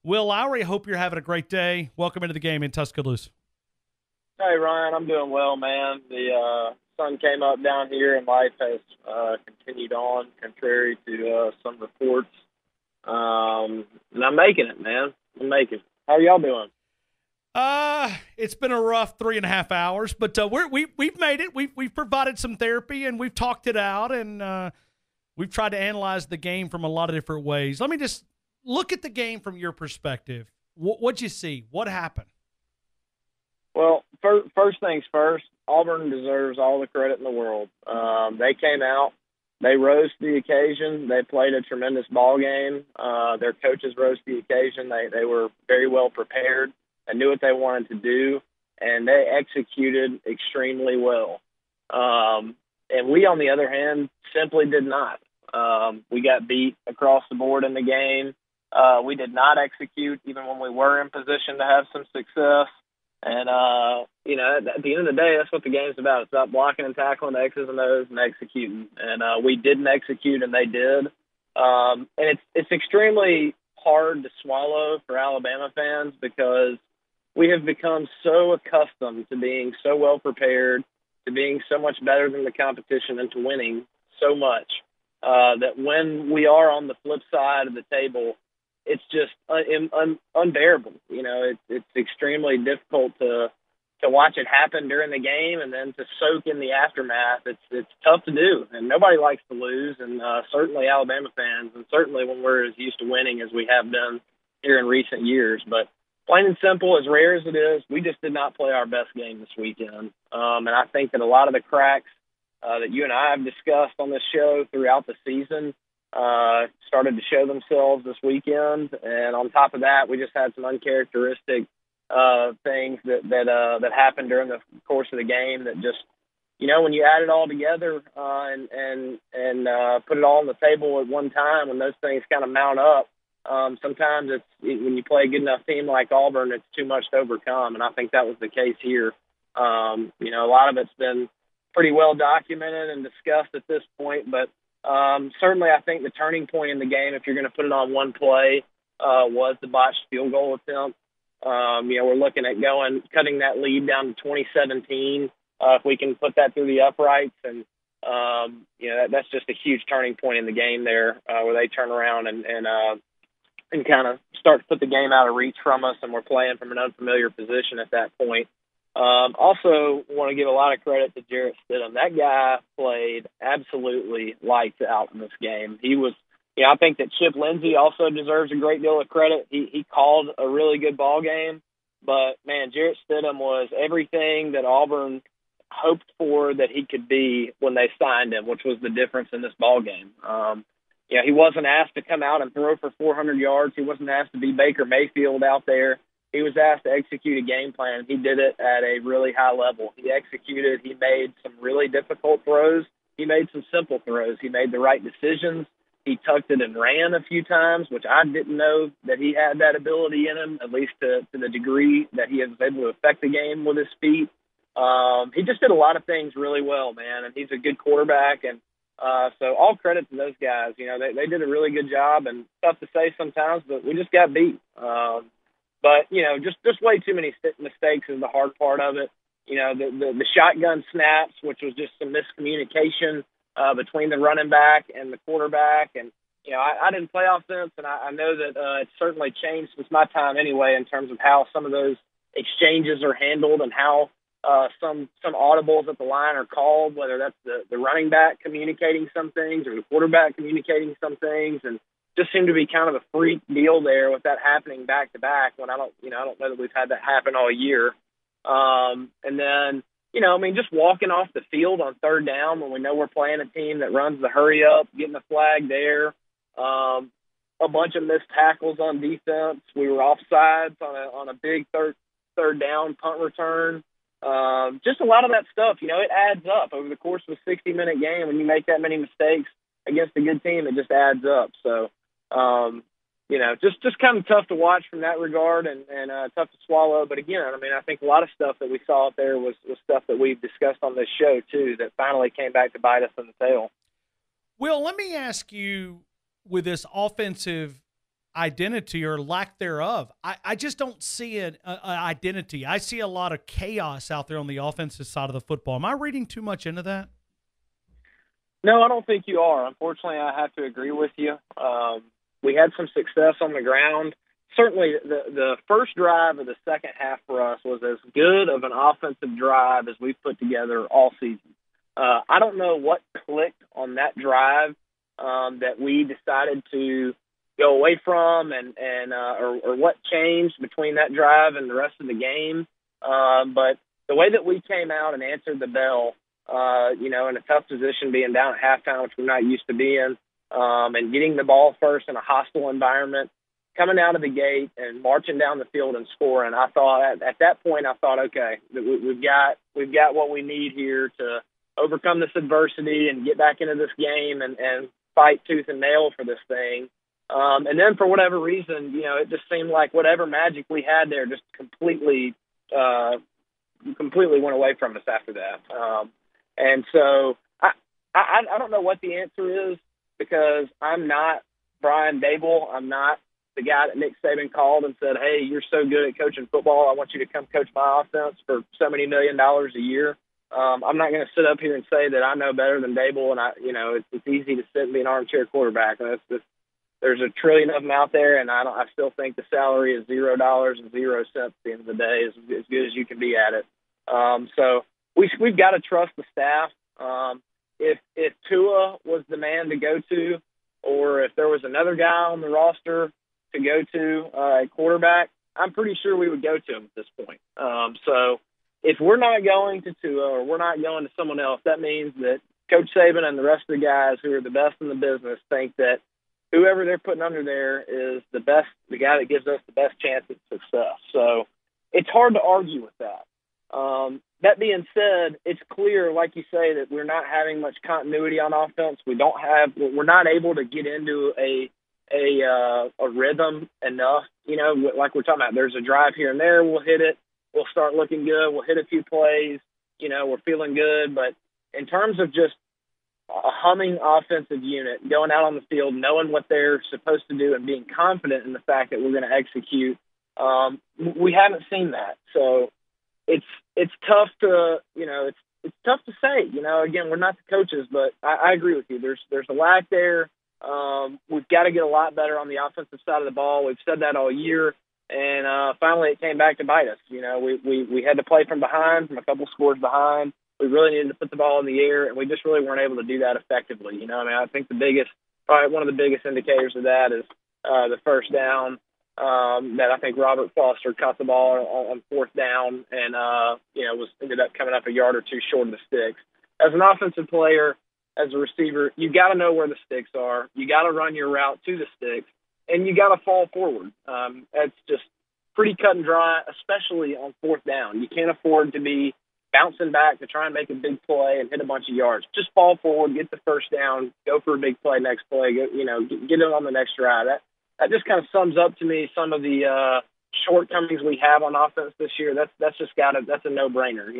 Will Lowery, hope you're having a great day. Welcome into the game in Tuscaloosa. Hey, Ryan, I'm doing well, man. The sun came up down here, and life has continued on, contrary to some reports. And I'm making it, man. I'm making it. How are y'all doing? It's been a rough 3.5 hours, but we've made it. We've provided some therapy, and we've talked it out, and we've tried to analyze the game from a lot of different ways. Let me just look at the game from your perspective. What'd you see? What happened? Well, first things first, Auburn deserves all the credit in the world. They came out. They rose to the occasion. They played a tremendous ball game. Their coaches rose to the occasion. They were very well prepared. They knew what they wanted to do, and they executed extremely well. And we, on the other hand, simply did not. We got beat across the board in the game. We did not execute even when we were in position to have some success. And, at the end of the day, that's what the game's about. It's about blocking and tackling the X's and O's and executing. And we didn't execute, and they did. And it's extremely hard to swallow for Alabama fans because we have become so accustomed to being so well prepared, to being so much better than the competition, and to winning so much that when we are on the flip side of the table, it's just unbearable. It's extremely difficult to watch it happen during the game and then to soak in the aftermath. It's tough to do, and nobody likes to lose, and certainly Alabama fans, and certainly when we're as used to winning as we have been here in recent years. But plain and simple, as rare as it is, we just did not play our best game this weekend. And I think that a lot of the cracks that you and I have discussed on this show throughout the season started to show themselves this weekend. And on top of that, we just had some uncharacteristic things that happened during the course of the game that just, when you add it all together and put it all on the table at one time, when those things kind of mount up, sometimes when you play a good enough team like Auburn, it's too much to overcome. And I think that was the case here. A lot of it's been pretty well documented and discussed at this point, but certainly I think the turning point in the game, if you're going to put it on one play, was the botched field goal attempt. We're looking at cutting that lead down to 2017 if we can put that through the uprights. And, that's just a huge turning point in the game there where they turn around and kind of start to put the game out of reach from us, and we're playing from an unfamiliar position at that point. Also want to give a lot of credit to Jarrett Stidham. That guy played absolutely lights out in this game. He was, I think that Chip Lindsey also deserves a great deal of credit. He called a really good ball game, but man, Jarrett Stidham was everything that Auburn hoped for that he could be when they signed him, which was the difference in this ball game. He wasn't asked to come out and throw for 400 yards. He wasn't asked to be Baker Mayfield out there. He was asked to execute a game plan. He did it at a really high level. He executed. He made some really difficult throws. He made some simple throws. He made the right decisions. He tucked it and ran a few times, which I didn't know that he had that ability in him, at least to the degree that he was able to affect the game with his feet. He just did a lot of things really well, man, and he's a good quarterback. And so all credit to those guys. They did a really good job, and tough to say sometimes, but we just got beat. But, just way too many mistakes is the hard part of it. The shotgun snaps, which was just some miscommunication between the running back and the quarterback. And, I didn't play offense, and I know that it's certainly changed since my time anyway in terms of how some of those exchanges are handled and how some audibles at the line are called, whether that's the running back communicating some things or the quarterback communicating some things. And just seemed to be kind of a freak deal there with that happening back to back when I don't know that we've had that happen all year. And then, just walking off the field on third down when we know we're playing a team that runs the hurry up, getting a flag there, a bunch of missed tackles on defense. We were offsides on a big third down punt return. Just a lot of that stuff, it adds up over the course of a 60-minute game. When you make that many mistakes against a good team, it just adds up. So, just kind of tough to watch from that regard and tough to swallow. But again, I think a lot of stuff that we saw out there was stuff that we've discussed on this show too, that finally came back to bite us in the tail. Will, let me ask you, with this offensive identity or lack thereof. I just don't see an identity. I see a lot of chaos out there on the offensive side of the football. Am I reading too much into that? No, I don't think you are. Unfortunately, I have to agree with you. We had some success on the ground. Certainly, the first drive of the second half for us was as good of an offensive drive as we've put together all season. I don't know what clicked on that drive that we decided to go away from, or what changed between that drive and the rest of the game. But the way that we came out and answered the bell, in a tough position, being down at halftime, which we're not used to being, and getting the ball first in a hostile environment, coming out of the gate and marching down the field and scoring. I thought at that point, okay, we've got what we need here to overcome this adversity and get back into this game and fight tooth and nail for this thing. And then for whatever reason, it just seemed like whatever magic we had there just completely went away from us after that. And so I don't know what the answer is, because I'm not Brian Dable. I'm not the guy that Nick Saban called and said, hey, you're so good at coaching football, I want you to come coach my offense for so many $1 million a year. I'm not going to sit up here and say that I know better than Dable, and it's easy to sit and be an armchair quarterback. There's a trillion of them out there, and I still think the salary is $0 and 0 cents at the end of the day, is as good as you can be at it. So we've got to trust the staff. If Tua was the man to go to, or if there was another guy on the roster to go to at quarterback, I'm pretty sure we would go to him at this point. So if we're not going to Tua, or we're not going to someone else, that means that Coach Saban and the rest of the guys who are the best in the business think that whoever they're putting under there is the best, the guy that gives us the best chance at success. So it's hard to argue with that. That being said, it's clear, like you say, that we're not having much continuity on offense. We're not able to get into a rhythm enough. Like we're talking about, there's a drive here and there, we'll hit it, we'll start looking good, we'll hit a few plays, we're feeling good. But in terms of just a humming offensive unit, going out on the field, knowing what they're supposed to do and being confident in the fact that we're going to execute, we haven't seen that. So it's tough to, it's tough to say. Again, we're not the coaches, but I agree with you. There's a lack there. We've got to get a lot better on the offensive side of the ball. We've said that all year, and finally it came back to bite us. We had to play from behind, from a couple scores behind. We really needed to put the ball in the air, and we just really weren't able to do that effectively. I think probably one of the biggest indicators of that is the first down that I think Robert Foster caught the ball on fourth down and ended up coming up a yard or two short of the sticks. As an offensive player, as a receiver, you got to know where the sticks are. You got to run your route to the sticks, and you got to fall forward. That's just pretty cut and dry, especially on fourth down. You can't afford to be bouncing back to try and make a big play and hit a bunch of yards. Just fall forward, get the first down, go for a big play next play, get it on the next drive. That just kind of sums up to me some of the shortcomings we have on offense this year. That's a no-brainer.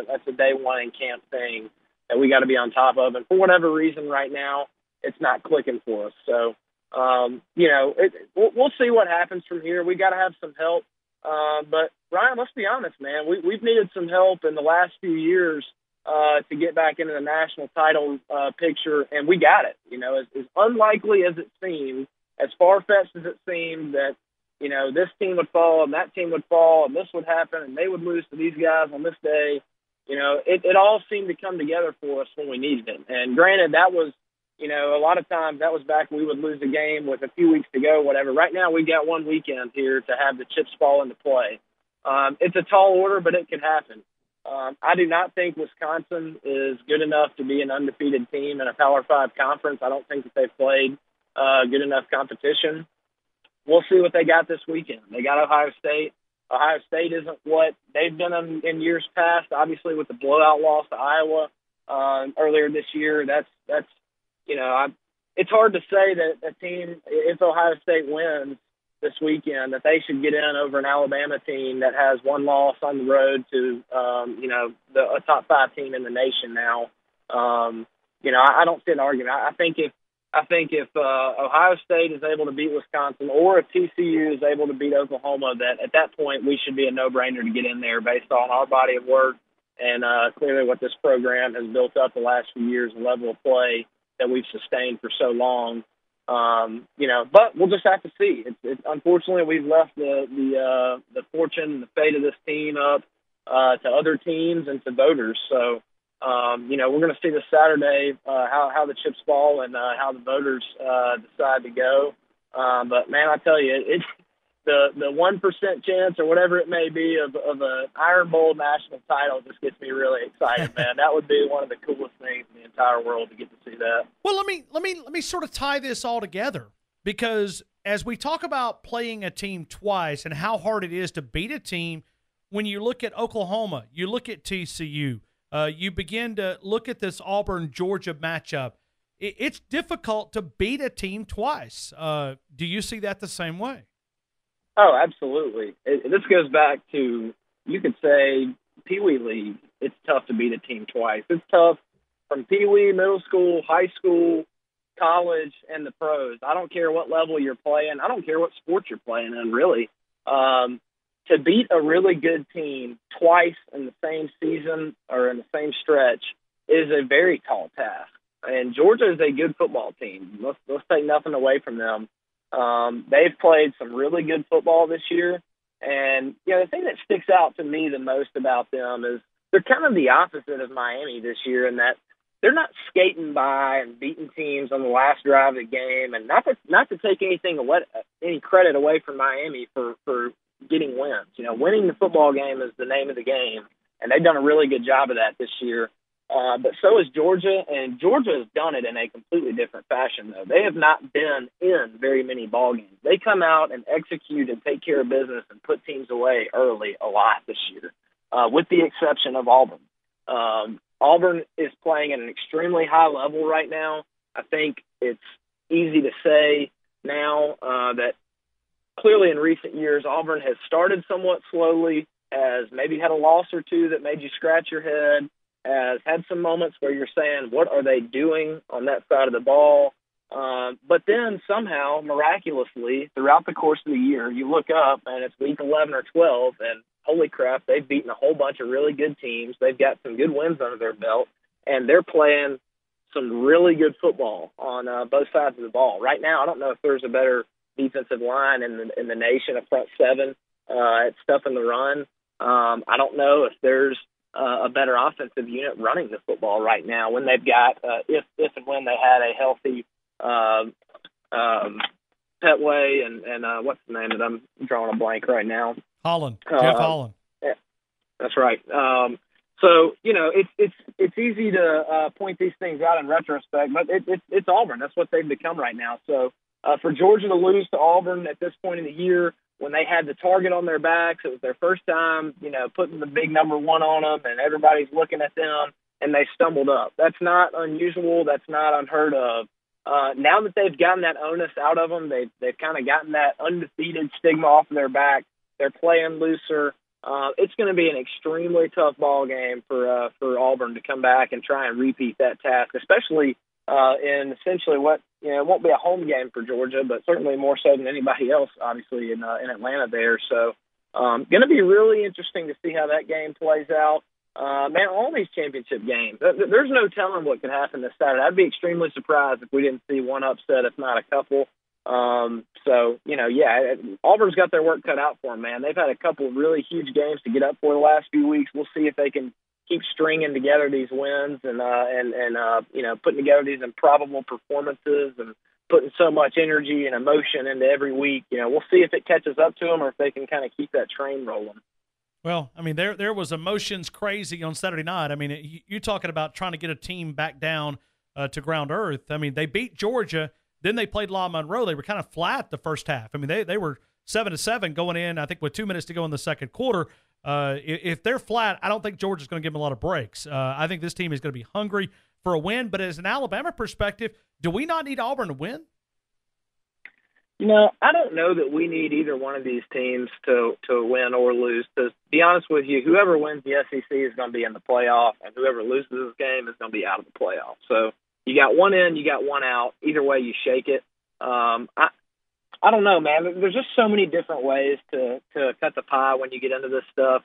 That's a day one in camp thing that we got to be on top of. And for whatever reason right now, it's not clicking for us. So, we'll see what happens from here. We got to have some help. But Ryan, let's be honest, man, we've needed some help in the last few years to get back into the national title picture, and we got it. As unlikely as it seemed, as far-fetched as it seemed that, this team would fall and that team would fall and this would happen and they would lose to these guys on this day, it all seemed to come together for us when we needed it. And granted, that was, a lot of times that was back when we would lose a game with a few weeks to go, whatever. Right now we got one weekend here to have the chips fall into play. It's a tall order, but it can happen. I do not think Wisconsin is good enough to be an undefeated team in a Power 5 conference. I don't think that they've played good enough competition. We'll see what they got this weekend. They got Ohio State. Ohio State isn't what they've been in years past. Obviously, with the blowout loss to Iowa earlier this year, it's hard to say that a team, if Ohio State wins this weekend, that they should get in over an Alabama team that has one loss on the road to a top 5 team in the nation now. I don't see an argument. I think if I think if Ohio State is able to beat Wisconsin, or if TCU is able to beat Oklahoma, that at that point we should be a no-brainer to get in there based on our body of work and clearly what this program has built up the last few years, the level of play that we've sustained for so long. But we'll just have to see. Unfortunately, we've left the fortune, the fate of this team up to other teams and to voters. So, we're going to see this Saturday how the chips fall and how the voters decide to go. But man, I tell you, it's the 1% chance or whatever it may be of an Iron Bowl national title just gets me really excited, man. That would be one of the coolest things in the entire world to get to see that. Well, let me sort of tie this all together, because as we talk about playing a team twice and how hard it is to beat a team, when you look at Oklahoma, you look at TCU, you begin to look at this Auburn-Georgia matchup. It's difficult to beat a team twice. Do you see that the same way? Oh, absolutely. This goes back to, you could say, Pee Wee League. It's tough to beat a team twice. It's tough from Pee Wee, middle school, high school, college, and the pros. I don't care what level you're playing. I don't care what sport you're playing in, really. To beat a really good team twice in the same season or in the same stretch is a very tall task. And Georgia is a good football team. Let's take nothing away from them. They've played some really good football this year. And, the thing that sticks out to me the most about them is they're kind of the opposite of Miami this year in that they're not skating by and beating teams on the last drive of the game. And not to take any credit away from Miami for getting wins. Winning the football game is the name of the game. And they've done a really good job of that this year. But so is Georgia, and Georgia has done it in a completely different fashion, though. They have not been in very many ball games. They come out and execute and take care of business and put teams away early a lot this year, with the exception of Auburn. Auburn is playing at an extremely high level right now. I think it's easy to say now that clearly in recent years Auburn has started somewhat slowly, has maybe had a loss or two that made you scratch your head, has had some moments where you're saying, what are they doing on that side of the ball? But then somehow, miraculously, throughout the course of the year, you look up and it's week 11 or 12, and holy crap, they've beaten a whole bunch of really good teams. They've got some good wins under their belt, and they're playing some really good football on both sides of the ball. Right now, I don't know if there's a better defensive line in the nation, a front seven at stuffing the run. I don't know if there's a better offensive unit running the football right now when they've got, if and when they had a healthy Petway and what's the name that I'm drawing a blank right now? Holland, Jeff Holland. Yeah, that's right. So, it's easy to point these things out in retrospect, but it's Auburn. That's what they've become right now. So for Georgia to lose to Auburn at this point in the year, when they had the target on their backs, it was their first time, putting the big number one on them, and everybody's looking at them, and they stumbled up. That's not unusual. That's not unheard of. Now that they've gotten that onus out of them, they've kind of gotten that undefeated stigma off of their back. They're playing looser. It's going to be an extremely tough ball game for Auburn to come back and try and repeat that task, especially in essentially what it won't be a home game for Georgia, but certainly more so than anybody else, obviously in Atlanta there. So, going to be really interesting to see how that game plays out. Man, all these championship games, there's no telling what could happen this Saturday. I'd be extremely surprised if we didn't see one upset, if not a couple. Auburn's got their work cut out for them, man. They've had a couple of really huge games to get up for the last few weeks. We'll see if they can keep stringing together these wins and putting together these improbable performances and putting so much energy and emotion into every week. We'll see if it catches up to them or if they can kind of keep that train rolling. Well, I mean, there was emotions crazy on Saturday night. I mean, you're talking about trying to get a team back down to ground earth. I mean, they beat Georgia. Then they played La Monroe. They were kind of flat the first half. I mean, they were 7-7 going in, I think, with 2 minutes to go in the second quarter. If they're flat, I don't think Georgia's going to give them a lot of breaks. I think this team is going to be hungry for a win. But as an Alabama perspective, do we not need Auburn to win? I don't know that we need either one of these teams to win or lose. To be honest with you, whoever wins the SEC is going to be in the playoff, and whoever loses this game is going to be out of the playoff. So you got one in, you got one out. Either way, you shake it. I don't know, man. There's just so many different ways to cut the pie when you get into this stuff.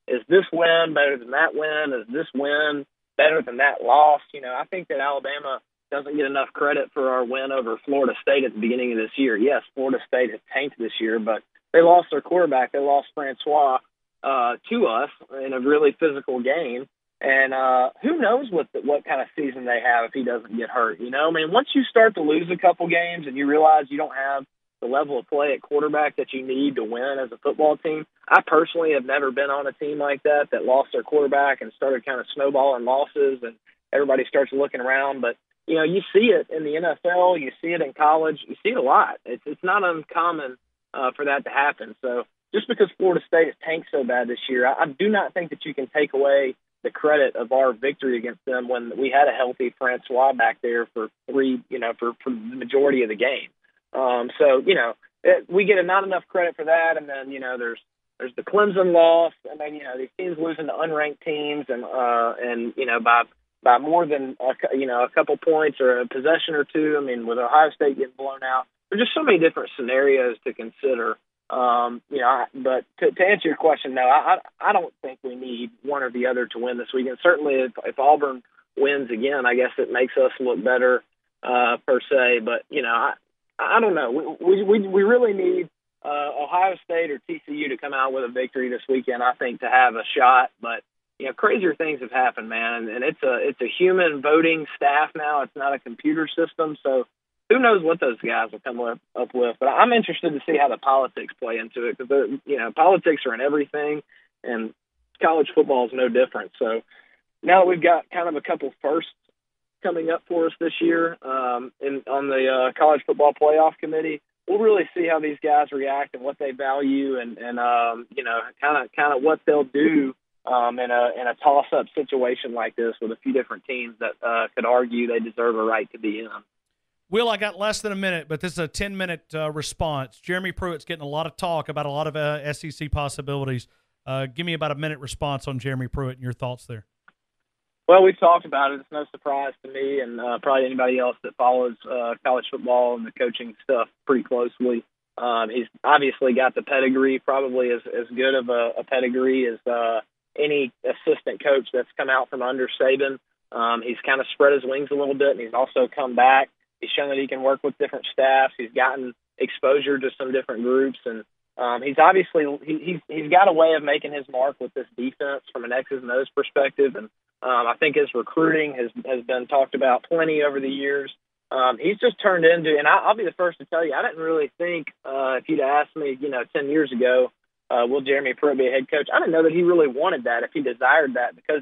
Is this win better than that win? Is this win better than that loss? I think that Alabama doesn't get enough credit for our win over Florida State at the beginning of this year. Yes, Florida State has tanked this year, but they lost their quarterback. They lost Francois to us in a really physical game. And who knows what kind of season they have if he doesn't get hurt. Once you start to lose a couple games and you realize you don't have the level of play at quarterback that you need to win as a football team. I personally have never been on a team like that lost their quarterback and started kind of snowballing losses, and everybody starts looking around. But, you see it in the NFL, you see it in college, you see it a lot. It's not uncommon for that to happen. So just because Florida State has tanked so bad this year, I do not think that you can take away the credit of our victory against them when we had a healthy Francois back there for for the majority of the game. We get not enough credit for that. And then, there's the Clemson loss. And then, these teams losing to unranked teams and by more than, a couple points or a possession or two. With Ohio State getting blown out, there's just so many different scenarios to consider. But to answer your question, no, I don't think we need one or the other to win this weekend. Certainly if Auburn wins again, I guess it makes us look better, per se. But, I don't know. We really need Ohio State or TCU to come out with a victory this weekend, I think, to have a shot. But, crazier things have happened, man. And it's a human voting staff now. It's not a computer system. So who knows what those guys will come up with. But I'm interested to see how the politics play into it because, politics are in everything, and college football is no different. So now that we've got kind of a couple firsts coming up for us this year on the college football playoff committee, we'll really see how these guys react and what they value and kind of what they'll do in a toss-up situation like this with a few different teams that could argue they deserve a right to be in. Will, I got less than a minute, but this is a 10-minute response. Jeremy Pruitt's getting a lot of talk about a lot of SEC possibilities. Give me about a minute response on Jeremy Pruitt and your thoughts there. Well, we've talked about it. It's no surprise to me and probably anybody else that follows college football and the coaching stuff pretty closely. He's obviously got the pedigree, probably as good of a pedigree as any assistant coach that's come out from under Saban. He's kind of spread his wings a little bit, and he's also come back. He's shown that he can work with different staffs. He's gotten exposure to some different groups, and he's obviously he's got a way of making his mark with this defense from an X's and O's perspective, and I think his recruiting has been talked about plenty over the years. He's just turned into, and I'll be the first to tell you, I didn't really think if you'd asked me, 10 years ago, will Jeremy Pruitt be a head coach? I didn't know that he really wanted that, if he desired that, because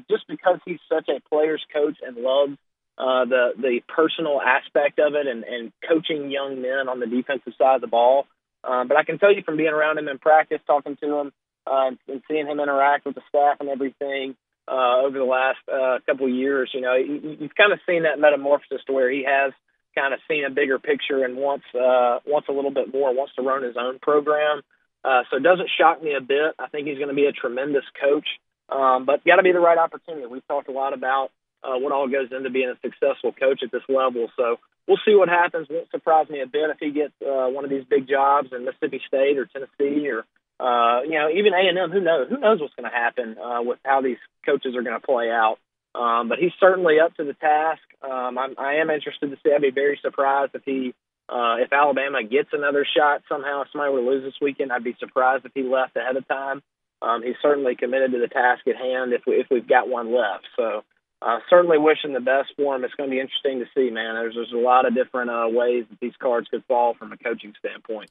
he's such a player's coach and loves the personal aspect of it and coaching young men on the defensive side of the ball. But I can tell you from being around him in practice, talking to him, and seeing him interact with the staff and everything over the last couple of years, you've kind of seen that metamorphosis to where he has kind of seen a bigger picture and wants a little bit more, wants to run his own program. So it doesn't shock me a bit. I think he's going to be a tremendous coach, but got to be the right opportunity. We've talked a lot about what all goes into being a successful coach at this level. So we'll see what happens. It won't surprise me a bit if he gets one of these big jobs in Mississippi State or Tennessee or, even A&M. Who knows? Who knows what's going to happen with how these coaches are going to play out. But he's certainly up to the task. I am interested to see. I'd be very surprised if Alabama gets another shot somehow. If somebody were to lose this weekend, I'd be surprised if he left ahead of time. He's certainly committed to the task at hand if we've got one left. So certainly wishing the best for him. It's going to be interesting to see, man. There's a lot of different ways that these cards could fall from a coaching standpoint.